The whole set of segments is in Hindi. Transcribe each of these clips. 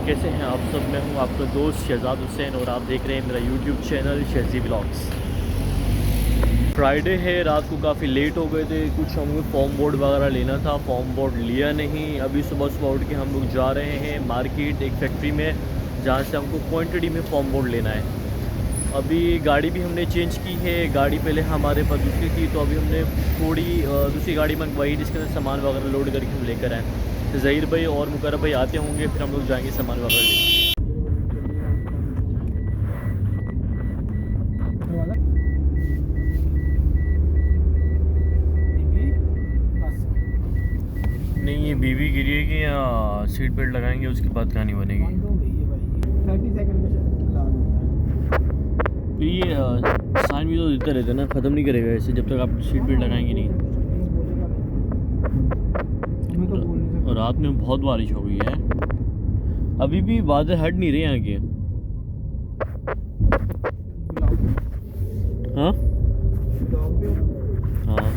कैसे हैं आप सब। मैं हूं आपका दोस्त शहजाद हुसैन और आप देख रहे हैं मेरा यूट्यूब चैनल शहजी व्लॉग्स। फ्राइडे है, रात को काफ़ी लेट हो गए थे। कुछ हमको फॉर्म बोर्ड वगैरह लेना था, फॉर्म बोर्ड लिया नहीं। अभी सुबह सुबह उठ के हम लोग जा रहे हैं मार्केट, एक फैक्ट्री में, जहाँ से हमको क्वांटिटी में फॉर्म बोर्ड लेना है। अभी गाड़ी भी हमने चेंज की है। गाड़ी पहले हमारे पास दूसरी थी, तो अभी हमने थोड़ी दूसरी गाड़ी मंगवाई जिसके अंदर सामान वगैरह लोड करके हम लेकर आए। तो ज़हीर भाई और मुकर्रम भाई आते होंगे, फिर हम लोग जाएंगे सामान वगैरह ले। नहीं, ये बीवी गिरी है कि या सीट बेल्ट लगाएंगे उसके बाद कहानी बनेगी। तो ये साइन भी तो देता रहता है ना, ख़त्म नहीं करेगा ऐसे जब तक आप सीट बेल्ट लगाएंगे नहीं। और रात में बहुत बारिश हो गई है, अभी भी बादल हट नहीं रहे यहाँ के। हाँ हाँ,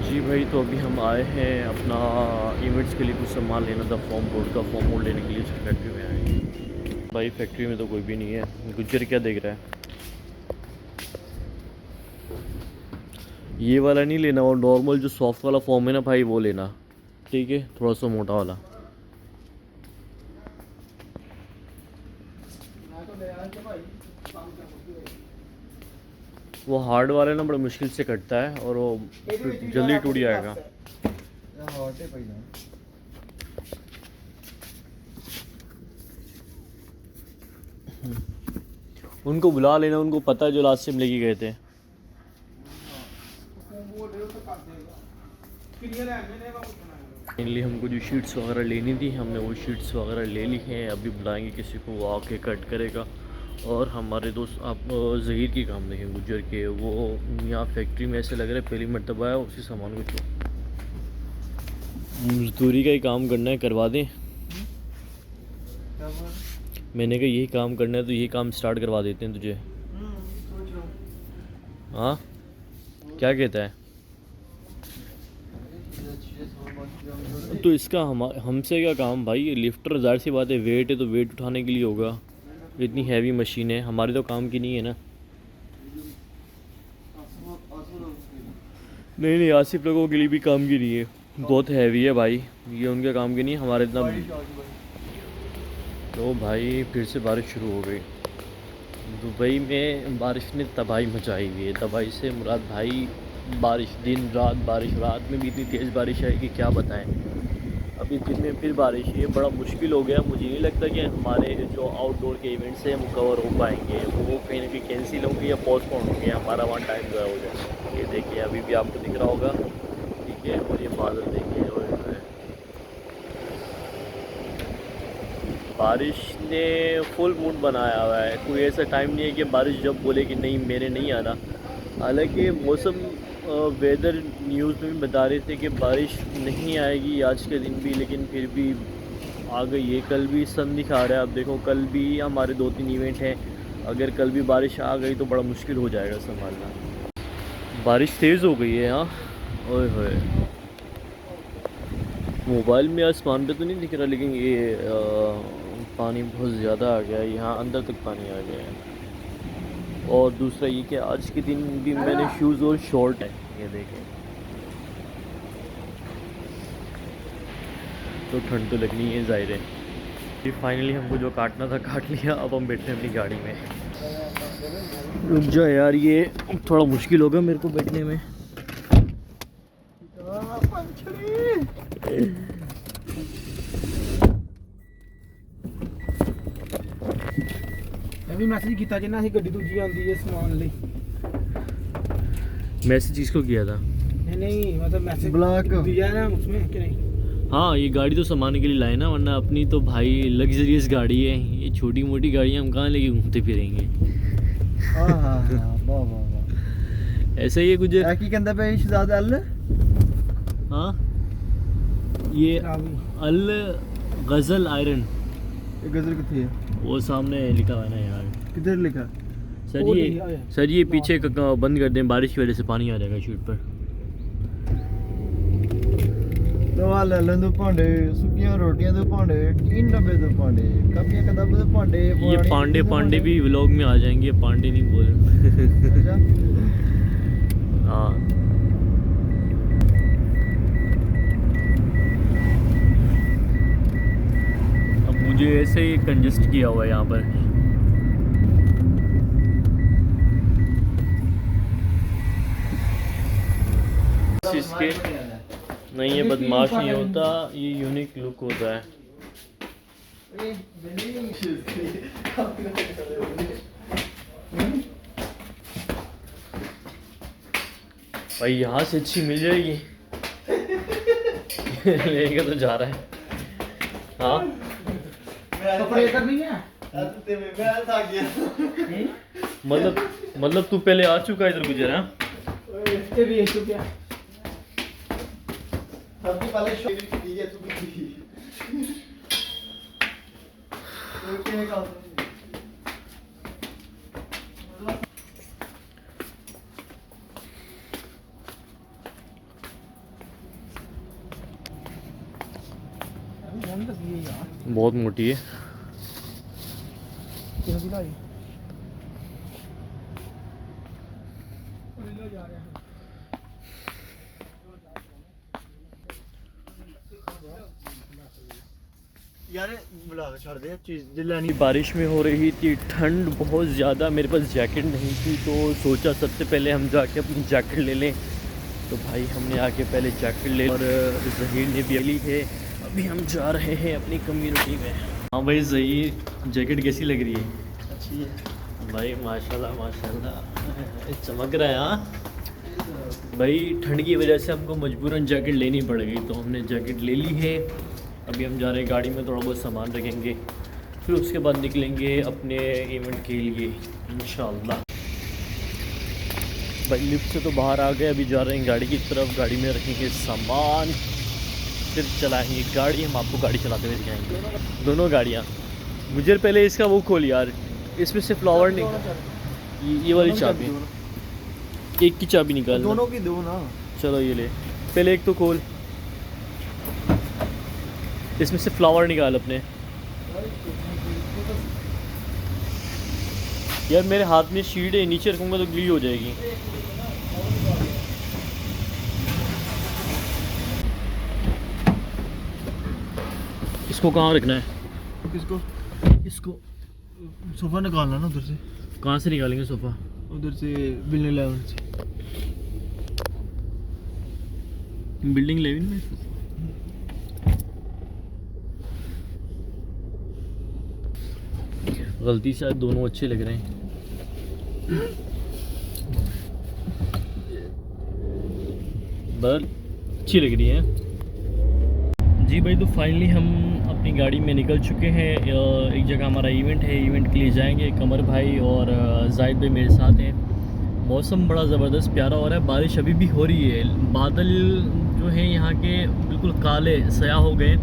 जी भाई। तो अभी हम आए हैं अपना इवेंट्स के लिए कुछ सामान लेना था, फॉर्म बोर्ड का। फॉर्म बोर्ड लेने के लिए उसकी फैक्ट्री में आए हैं। भाई फैक्ट्री में तो कोई भी नहीं है। गुज्जर क्या देख रहा है? ये वाला नहीं लेना, वो नॉर्मल जो सॉफ्ट वाला फॉर्म है ना भाई, वो लेना, ठीक है, थोड़ा सा मोटा वाला। वो हार्ड वाला ना बड़ा मुश्किल से कटता है और वो जल्दी टूट जाएगा। उनको बुला लेना, उनको पता है जो लास्ट टाइम लेके गए थे। फाइनली हमको जो शीट्स वगैरह लेनी थी, हमने वो शीट्स वगैरह ले ली हैं। अभी बुलाएंगे किसी को, वो आके कट करेगा। और हमारे दोस्त आप ज़हीर की काम देखें, गुज्जर के, वो यहाँ फैक्ट्री में ऐसे लग रहा है पहली मरतबा है, उसी सामान को मजदूरी का ही काम करना है, करवा दें। मैंने कहा यही काम करना है तो यही काम स्टार्ट करवा देते हैं तुझे। हाँ, क्या कहता है? तो इसका हमसे क्या काम भाई? ये लिफ्टर जाहिर सी बात है, वेट है तो वेट उठाने के लिए होगा। इतनी हैवी मशीन है, हमारे तो काम की नहीं है ना। नहीं नहीं, आसिफ लोगों के लिए भी काम की नहीं है, बहुत हैवी है भाई। ये उनके काम की नहीं, हमारे इतना। तो भाई फिर से बारिश शुरू हो गई। दुबई में बारिश ने तबाही मचाई हुई है। तबाही से मुराद भाई बारिश, दिन रात बारिश। रात में भी इतनी तेज़ बारिश है कि क्या बताएं। अभी दिन में फिर बारिश है, बड़ा मुश्किल हो गया। मुझे नहीं लगता कि हमारे जो आउटडोर के इवेंट्स हैं वो कवर हो पाएंगे। वो कहीं ना कहीं कैंसिल होंगे या पोस्टपोन होंगे, हमारा वहाँ टाइम ज़्यादा हो जाए। ये देखिए अभी भी आपको दिख रहा होगा, ठीक है। और ये बादल देखिए, और बारिश ने फुल मूड बनाया हुआ है। कोई ऐसा टाइम नहीं है कि बारिश जब बोले कि नहीं मेरे नहीं आना। हालांकि मौसम वेदर न्यूज़ में भी बता रहे थे कि बारिश नहीं आएगी आज के दिन भी, लेकिन फिर भी आ गई है। कल भी सन दिखा रहा है, अब देखो कल भी हमारे 2-3 इवेंट हैं। अगर कल भी बारिश आ गई तो बड़ा मुश्किल हो जाएगा संभालना। बारिश तेज़ हो गई है यहाँ, ओए होए। मोबाइल में आसमान पे तो नहीं दिख रहा, लेकिन ये पानी बहुत ज़्यादा आ गया है, यहाँ अंदर तक पानी आ गया है। और दूसरा ये कि आज के दिन भी मैंने शूज़ और शॉर्ट है, ये देखें, तो ठंड तो लगनी है ज़ाहिर है। फिर फाइनली हमको जो काटना था काट लिया। अब हम बैठे हैं अपनी गाड़ी में। रुक जा यार, ये थोड़ा मुश्किल होगा मेरे को बैठने में। मैं भी मैसेज किया कि ना ही गड्डी दूजी आंदी है समान ले। मैसेज किसको किया था? नहीं मतलब मैसेज ब्लॉक दिया ना उसमें कि नहीं। हाँ, ये गाड़ी तो सामान के लिए लाए ना, वरना अपनी तो भाई लग्जरियस गाड़ी है। ये छोटी मोटी गाड़ियाँ हम कहाँ लेके घूमते फिरेंगे। हाँ हाँ हाँ, वाह वाह वाह। ऐसा ही है कुछ। की कहंदा पे शहजाद अल। हाँ, ये अल गज़ल आयरन। गजल कितनी है? वो सामने लिखा हुआ है ना यार, किधर लिखा? सर ये पीछे बंद कर दें, बारिश की वजह से पानी आ जाएगा शूट पर। दवा ले लें दो भांडे, सुखियां रोटियां दो भांडे, 3 डब्बे दो भांडे, कापियां किताबें दो भांडे। ये पांडे भी व्लॉग में आ जाएंगे, पांडे नहीं बोल। अच्छा हाँ अब मुझे ऐसे ही कंजेस्ट किया हुआ है यहाँ पर। इसके नहीं, ये बदमाश नहीं होता, ये यूनिक लुक होता है। भाई यहाँ से अच्छी मिल जाएगी। लेके तो जा रहा है। हाँ कपड़े करनी है। मतलब तू पहले आ चुका है इधर गुजर। हाँ ये भी है क्या? सबसे पहले शो ठीक है, तू भी ओके निकाल। बहुत मोटी है। यार बुला के छोड़ दे चीज दिलानी। बारिश में हो रही थी ठंड बहुत ज़्यादा, मेरे पास जैकेट नहीं थी तो सोचा सबसे पहले हम जाके अपनी जैकेट ले लें। तो भाई हमने आके पहले जैकेट ले और ज़हीर ने भी ली है। अभी हम जा रहे हैं अपनी कम्युनिटी में। हाँ भाई ज़हीर, जैकेट कैसी लग रही है? अच्छी है भाई माशाल्लाह माशाल्लाह चमक रहा है। हाँ भाई ठंड की वजह से हमको मजबूरन जैकेट लेनी पड़ गई, तो हमने जैकेट ले ली है। अभी हम जा रहे हैं गाड़ी में, थोड़ा बहुत सामान रखेंगे, फिर उसके बाद निकलेंगे अपने इवेंट के लिए इंशाल्लाह। भाई लिफ्ट से तो बाहर आ गए, अभी जा रहे हैं गाड़ी की तरफ। गाड़ी में रखेंगे सामान, फिर चलाएंगे गाड़ी। हम आपको गाड़ी चलाते हुए दिखाएंगे, दोनों गाड़ियाँ। मुझे पहले इसका वो खोल यार, इसमें से फ्लावर नहीं, ये वाली चाबी, एक की चाबी निकाल। दोनों की दो ना। चलो ये ले, पहले एक तो खोल, इसमें से फ्लावर निकाल अपने। यार मेरे हाथ में शीट है, नीचे रखूँगा तो गीली हो जाएगी। इसको कहाँ रखना है? किसको? इसको सोफा निकालना ना उधर से। कहाँ से निकालेंगे सोफ़ा? उधर से बिल्डिंग 11 से। बिल्डिंग 11 में गलती से आज दोनों अच्छे लग रहे हैं। बस अच्छी लग रही है जी भाई। तो फाइनली हम अपनी गाड़ी में निकल चुके हैं। एक जगह हमारा इवेंट है, इवेंट के लिए जाएंगे। कमर भाई और जाहिद भाई मेरे साथ हैं। मौसम बड़ा ज़बरदस्त प्यारा हो रहा है, बारिश अभी भी हो रही है। बादल जो हैं यहाँ के बिल्कुल काले स्याह हो गए,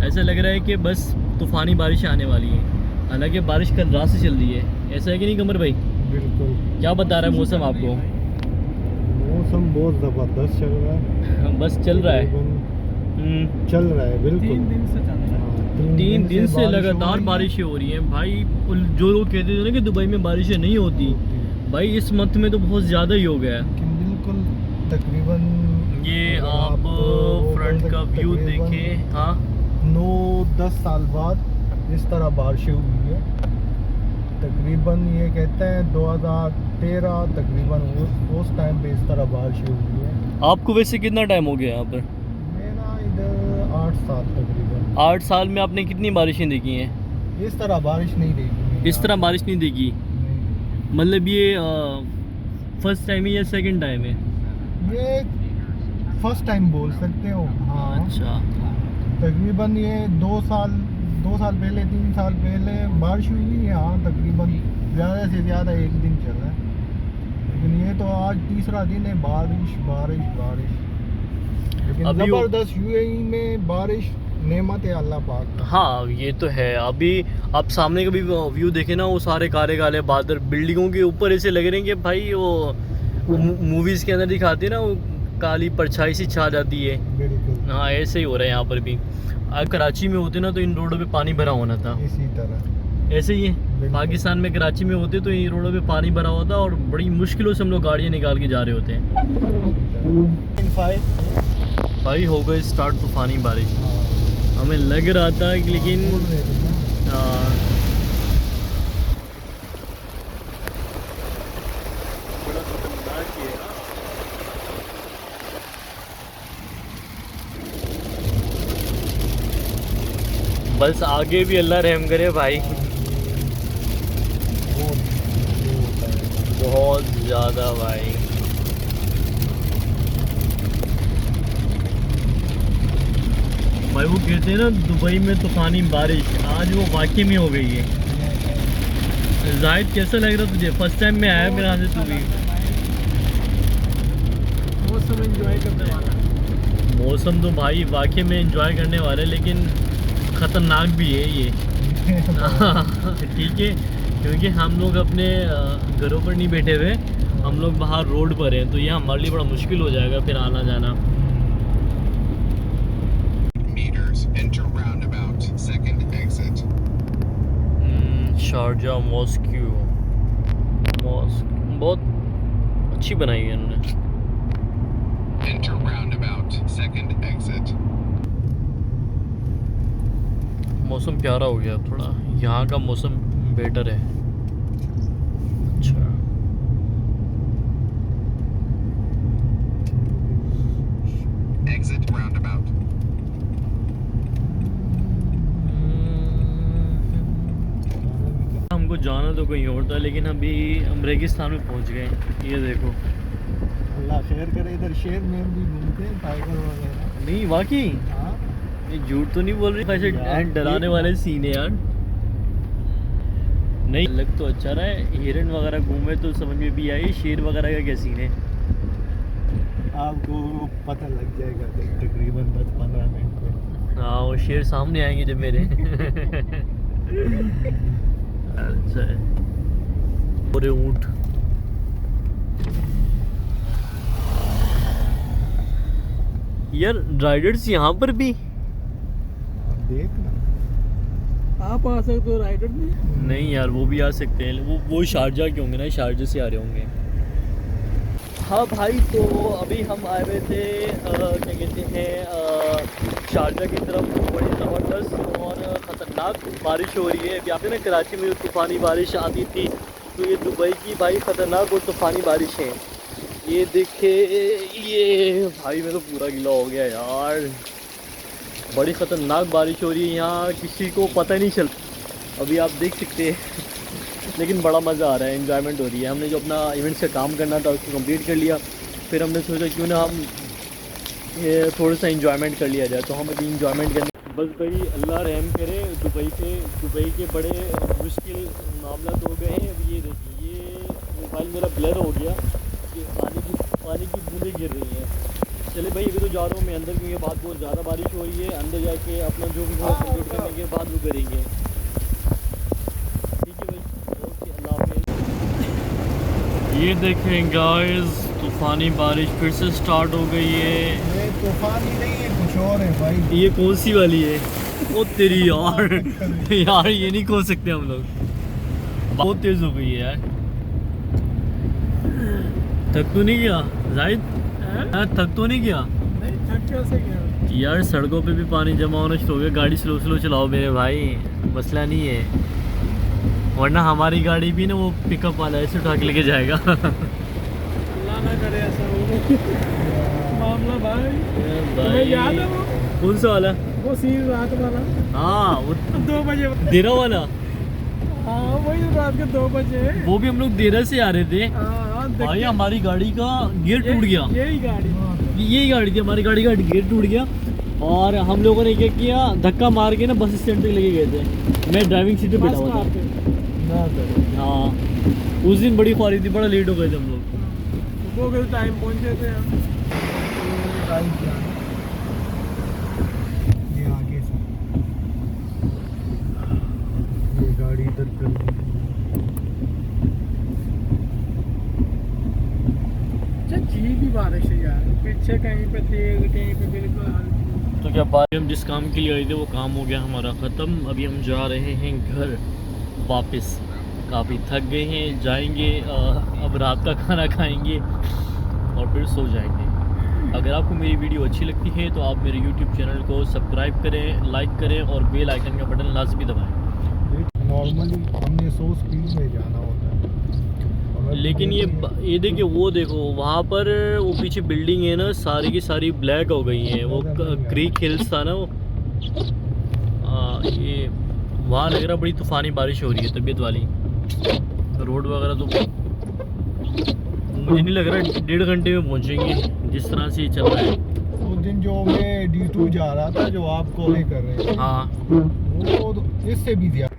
ऐसा लग रहा है कि बस तूफ़ानी बारिश आने वाली है। हालांकि बारिश कल रात से चल रही है, ऐसा है कि नहीं कमर भाई? बिल्कुल। क्या बता रहा है मौसम आपको? मौसम बहुत ज़बरदस्त चल रहा है। बस चल रहा है, चल रहा है बिल्कुल। 3 दिन से चल रहा है। 3 दिन से लगातार बारिशें हो रही हैं भाई। जो लोग कहते थे ना कि दुबई में बारिशें नहीं होती, भाई इस मंथ में तो बहुत ज़्यादा ही हो गया है। बिल्कुल तकरीबन ये आप फ्रंट का व्यू देखें। हाँ 9-10 साल बाद इस तरह बारिशें हुई है। तकरीबन ये कहते हैं 2013 तकरीबन उस टाइम पे इस तरह बारिशें हुई है। आपको वैसे कितना टाइम हो गया यहाँ पर? मेरा इधर 8 साल तकरीबन। 8 साल में आपने कितनी बारिशें देखी हैं? इस तरह बारिश नहीं देखी। इस तरह बारिश नहीं देखी? मतलब ये फर्स्ट टाइम है या सेकंड टाइम है? ये फर्स्ट टाइम बोल सकते हो। हाँ अच्छा। तकरीबन ये 2 साल पहले 3 साल पहले बारिश हुई है। हाँ तकरीबन ज़्यादा से ज़्यादा 1 दिन चल रहा है, लेकिन ये तो आज तीसरा दिन है बारिश। लेकिन अभी ज़बरदस्त यूएई में बारिश नेमत है अल्लाह पाक। हाँ ये तो है। अभी आप सामने का भी व्यू देखे ना, वो सारे काले काले बादल बिल्डिंगों के ऊपर ऐसे लग रहे हैं कि भाई वो मूवीज़ के अंदर दिखाते हैं ना, वो काली परछाई सी छा जाती है। बिल्कुल हाँ ऐसे ही हो रहा है यहाँ पर भी। अगर कराची में होते ना तो इन रोडों पे पानी भरा होना था। इसी तरह ऐसे ही है, पाकिस्तान में कराची में होते तो इन रोडों पे पानी भरा होता और बड़ी मुश्किलों से हम लोग गाड़ियाँ निकाल के जा रहे होते हैं। भाई हो गए स्टार्ट तूफानी बारिश। हमें लग रहा था कि लेकिन बड़ा खतरनाक है। बस आगे भी अल्लाह रहम करे भाई, बहुत ज़्यादा भाई। भाई वो कहते हैं ना दुबई में तूफानी बारिश, आज वो वाकई में हो गई है। जाहिद कैसा लग रहा तुझे? फर्स्ट टाइम में आया मेरे यहाँ से तू भी? मौसम एंजॉय करने वाला। मौसम तो भाई वाकई में एंजॉय करने वाले, लेकिन ख़तरनाक भी है ये। ठीक है, क्योंकि हम लोग अपने घरों पर नहीं बैठे हुए, हम लोग बाहर रोड पर हैं, तो ये हमारे लिए बड़ा मुश्किल हो जाएगा फिर आना जाना। Enter roundabout, second exit. Sharjah mosque बहुत अच्छी बनाई है इन्होंने। Enter roundabout, second exit. मौसम प्यारा हो गया थोड़ा, यहाँ का मौसम बेटर है। अच्छा Exit roundabout. हमको जाना तो कहीं और था, लेकिन अभी हम रेगिस्तान में पहुंच गए। ये देखो, अल्लाह खैर करे। इधर शेर में भी घूमते हैं, टाइगर वगैरह। नहीं वाकई हाँ ये झूठ तो नहीं बोल रही? ऐसे यार, डराने वाले सीन है यार। नहीं लग तो अच्छा रहा है, हिरन वगैरह घूमे तो समझ में भी आई, शेर वगैरह का क्या सीन है आपको पता लग जाएगा तकरीबन 10-15 मिनट में। हाँ वो शेर सामने आएंगे जब मेरे। अच्छा है। पूरे ऊँट यार, राइडर्स यहाँ पर भी देखना आप आ सकते हो, राइडर में। नहीं यार, वो भी आ सकते हैं। वो शारजा के होंगे ना, शारजा से आ रहे होंगे। हाँ भाई, तो अभी हम आए हुए थे क्या कहते हैं शारजा की तरफ। बड़ी ज़बरदस्त और ख़तरनाक बारिश हो रही है। अभी आपने ना कराची में जो तूफ़ानी बारिश आती थी, तो ये दुबई की भाई ख़तरनाक और तूफ़ानी बारिश है। ये देखे, ये भाई मैं तो पूरा गीला हो गया यार। बड़ी ख़तरनाक बारिश हो रही है यहाँ, किसी को पता नहीं चल। अभी आप देख सकते हैं, लेकिन बड़ा मज़ा आ रहा है, एंजॉयमेंट हो रही है। हमने जो अपना इवेंट्स का काम करना था उसको कंप्लीट कर लिया, फिर हमने सोचा क्यों ना हम ये थोड़ा सा एंजॉयमेंट कर लिया जाए। तो हम अभी एंजॉयमेंट करने, बस भाई अल्लाह रहम करे। दुबई के बड़े मुश्किल मामला हो गए हैं। अभी ये देखिए, ये मोबाइल मेरा ब्लर हो गया कि पानी की बूंदें गिर रही हैं। चले भाई, अभी तो जा रहा हूँ मैं अंदर, क्योंकि बाद बहुत ज़्यादा बारिश हो रही है। अंदर जाके अपना जो भी हो कंप्लीट करने के बाद वो करेंगे। ठीक है भाई, ओके, अल्लाह हाफ़िज़। ये देखें गाइस, तूफ़ानी बारिश फिर से स्टार्ट हो गई है। ये तूफान ही नहीं है, कुछ और है भाई। ये कौन सी वाली है? ओ तेरी यार। यार ये नहीं खोल सकते हम लोग, बहुत तेज़ हो गई है यार। थक तो नहीं गया जाहिद? थक तो नहीं गया? नहीं, थक कैसे गया? यार सड़कों पे भी पानी जमा होना शुरू हो गया। गाड़ी स्लो स्लो चलाओ मेरे भाई, मसला नहीं है, वरना हमारी गाड़ी भी ना वो पिकअप वाला ऐसे उठा के लेके जाएगा। अल्लाह ना करे ऐसा हो मामला भाई। तुम्हें याद है वो कौन सा वाला? वो सीन रात वाला, हाँ वो 2 बजे। देरा वाला। हाँ वही रात के 2 बजे। वो भी हम लोग देरा से आ रहे थे हाँ भाई। हमारी गाड़ी का गियर टूट गया। यही गाड़ी, यही गाड़ी थी हमारी, गाड़ी का गियर टूट गया और हम लोगों ने क्या किया, धक्का मार के ना बस स्टैंड तक लेके गए थे। मैं ड्राइविंग सीट पे बैठा हुआ था। हाँ उस दिन बड़ी ख्वारी थी, बड़ा लेट हो गए थे हम लोग। वो के टाइम पहुंचे थे हम। ये आगे से उधर कर दी। अच्छा जी भी बारिश है यार, पीछे कहीं पे तेज कहीं पे बिल्कुल हल्की। तो क्या बात, हम जिस काम के लिए आए थे वो काम हो गया हमारा ख़त्म। अभी हम जा रहे हैं घर वापस, काफ़ी थक गए हैं, जाएंगे अब रात का खाना खाएंगे और फिर सो जाएंगे। अगर आपको मेरी वीडियो अच्छी लगती है तो आप मेरे YouTube चैनल को सब्सक्राइब करें, लाइक करें और बेल आइकन का बटन लाजमी दबाएं। नॉर्मली हमने 100 स्पीड में जाना होता है, अगर लेकिन तुम्हें ये देखिए, वो देखो वहाँ पर वो पीछे बिल्डिंग है ना, सारी की सारी ब्लैक हो गई हैं। वो क्रीक हिल्स था ना वो, ये वहाँ लग रहा बड़ी तूफ़ानी बारिश हो रही है, तबीयत वाली। रोड वगैरह तो मुझे नहीं लग रहा 1.5 घंटे में पहुँचेंगे, जिस तरह से ये चल रहा है। उस दिन जो मैं D2 जा रहा था, जो आप कॉल कर रहे हैं, हाँ, वो इससे भी ज्यादा